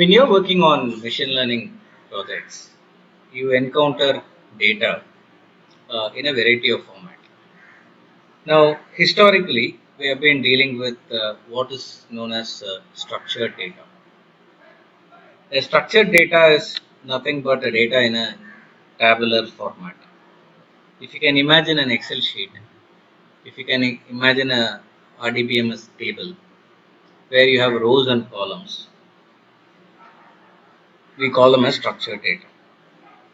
When you're working on machine learning projects, you encounter data in a variety of format. Now, historically, we have been dealing with what is known as structured data. A structured data is nothing but a data in a tabular format. If you can imagine an Excel sheet, if you can imagine a RDBMS table where you have rows and columns, we call them as structured data.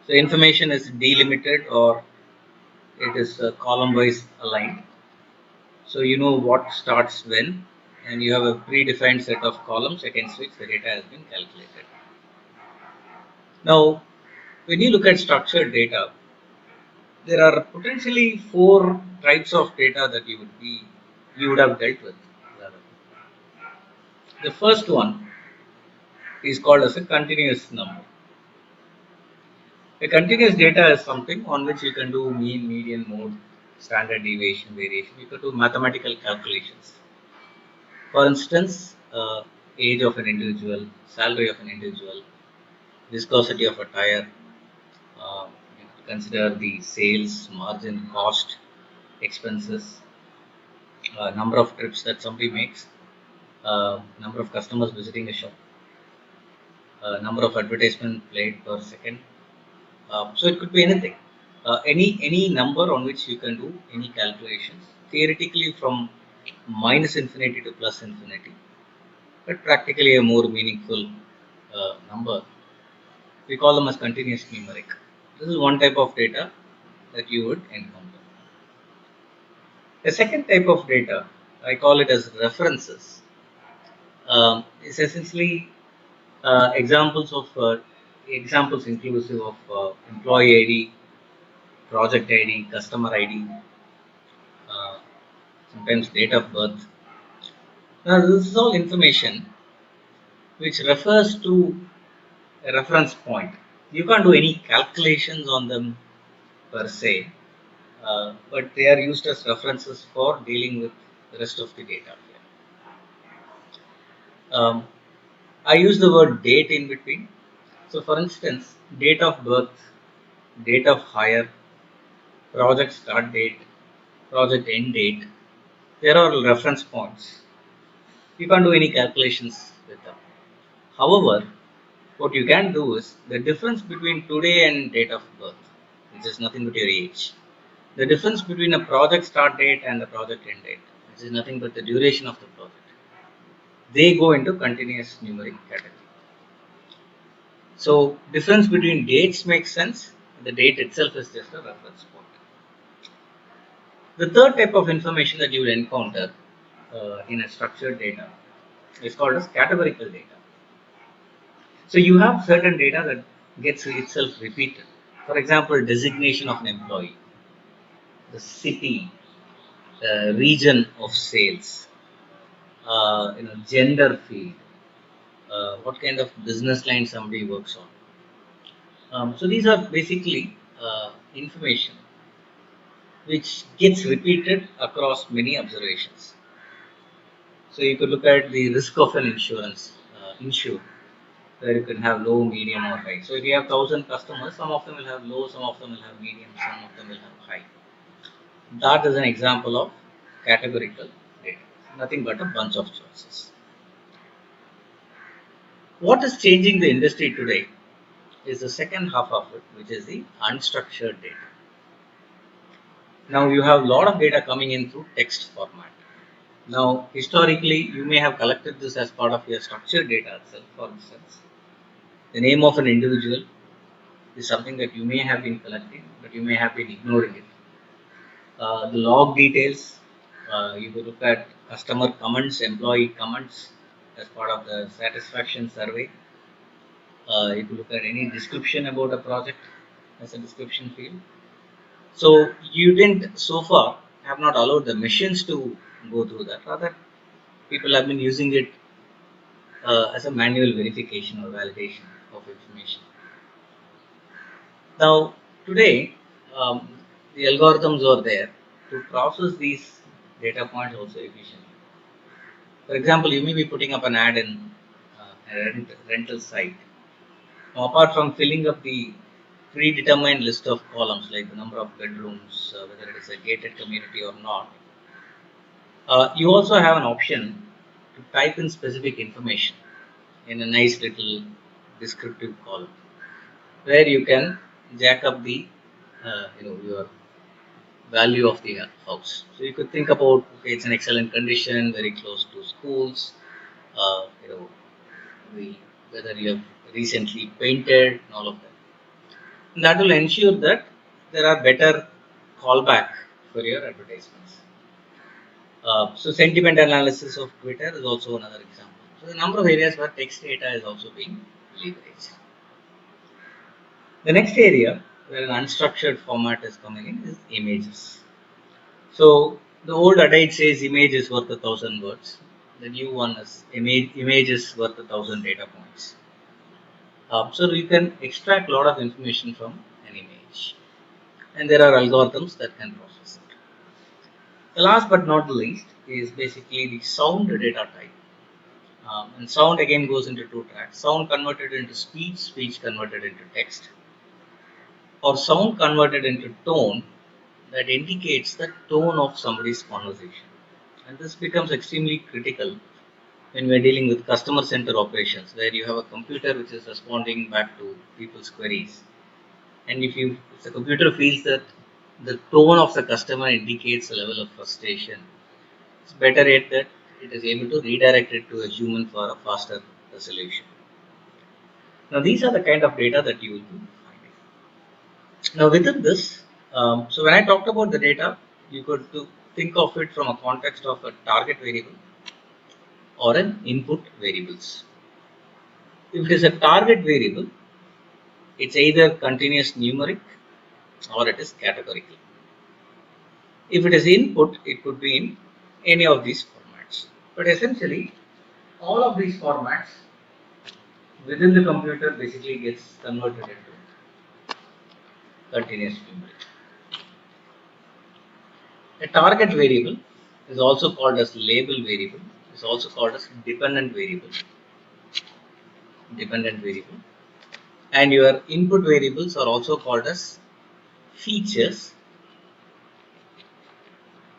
So information is delimited or it is column wise aligned. So you know what starts when, and you have a predefined set of columns against which the data has been calculated. Now, when you look at structured data, there are potentially four types of data that you would have dealt with. The first one is called as a continuous number. A continuous data is something on which you can do mean, median, mode, standard deviation, variation. You can do mathematical calculations. For instance, age of an individual, salary of an individual, viscosity of a tire, consider the sales, margin, cost, expenses, number of trips that somebody makes, number of customers visiting a shop, number of advertisement played per second. So it could be anything, any number on which you can do any calculations. Theoretically, from minus infinity to plus infinity, but practically a more meaningful number. We call them as continuous numeric. This is one type of data that you would encounter. The second type of data, I call it as references, is essentially examples inclusive of employee ID, project ID, customer ID, uh, sometimes date of birth. Now, this is all information which refers to a reference point. You can't do any calculations on them per se, but they are used as references for dealing with the rest of the data here. I use the word date in between. So, for instance, date of birth, date of hire, project start date, project end date, they are all reference points. You can't do any calculations with them. However, what you can do is the difference between today and date of birth, which is nothing but your age. The difference between a project start date and a project end date, which is nothing but the duration of the project. They go into continuous numeric category. So difference between dates makes sense. The date itself is just a reference point. The third type of information that you will encounter in a structured data is called as categorical data. So you have certain data that gets itself repeated. For example, designation of an employee, the city, the region of sales, gender field, what kind of business line somebody works on. So these are basically information which gets repeated across many observations. So you could look at the risk of an insured, where you can have low, medium, or high. So if you have 1,000 customers, some of them will have low, some of them will have medium, some of them will have high. That is an example of categorical data. Nothing but a bunch of choices. What is changing the industry today is the second half of it, which is the unstructured data. Now you have a lot of data coming in through text format. Now, historically, you may have collected this as part of your structured data itself. For instance, the name of an individual is something that you may have been collecting, but you may have been ignoring it. The log details, you could look at customer comments, employee comments as part of the satisfaction survey. You could look at any description about a project as a description field. So you didn't so far have not allowed the machines to go through that. Rather, people have been using it as a manual verification or validation of information. Now, today, um, the algorithms are there to process these data points also efficiently. For example, you may be putting up an ad in rental site. Now, apart from filling up the predetermined list of columns like the number of bedrooms, whether it is a gated community or not, you also have an option to type in specific information in a nice little descriptive column where you can jack up the your value of the house. So you could think about, okay, it's an excellent condition, very close to schools, you know, the, whether you have recently painted and all of that. And that will ensure that there are better callback for your advertisements. So sentiment analysis of Twitter is also another example. So the number of areas where text data is also being leveraged. The next area where an unstructured format is coming in is images. So the old adage says image is worth 1,000 words. The new one is image is worth 1,000 data points. So you can extract a lot of information from an image, and there are algorithms that can process it. The last but not the least is basically the sound data type. And sound again goes into two tracks: sound converted into speech, speech converted into text, or sound converted into tone that indicates the tone of somebody's conversation. And this becomes extremely critical when we're dealing with customer center operations, where you have a computer which is responding back to people's queries. And if the computer feels that the tone of the customer indicates a level of frustration, it's better yet that it is able to redirect it to a human for a faster resolution. Now, these are the kind of data that you will be finding. Now, within this, so when I talked about the data, you could think of it from a context of a target variable or an input variables. If it is a target variable, it's either continuous numeric or it is categorical. If it is input, it could be in any of these formats. But essentially, all of these formats within the computer basically gets converted into continuous numeric. A target variable is also called as label variable, is also called as dependent variable, and your input variables are also called as features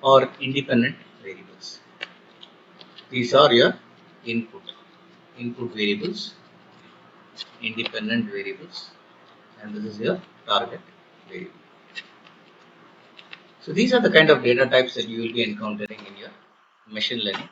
or independent variables. These are your input variables, independent variables, and this is your target variable. So these are the kind of data types that you will be encountering in your machine learning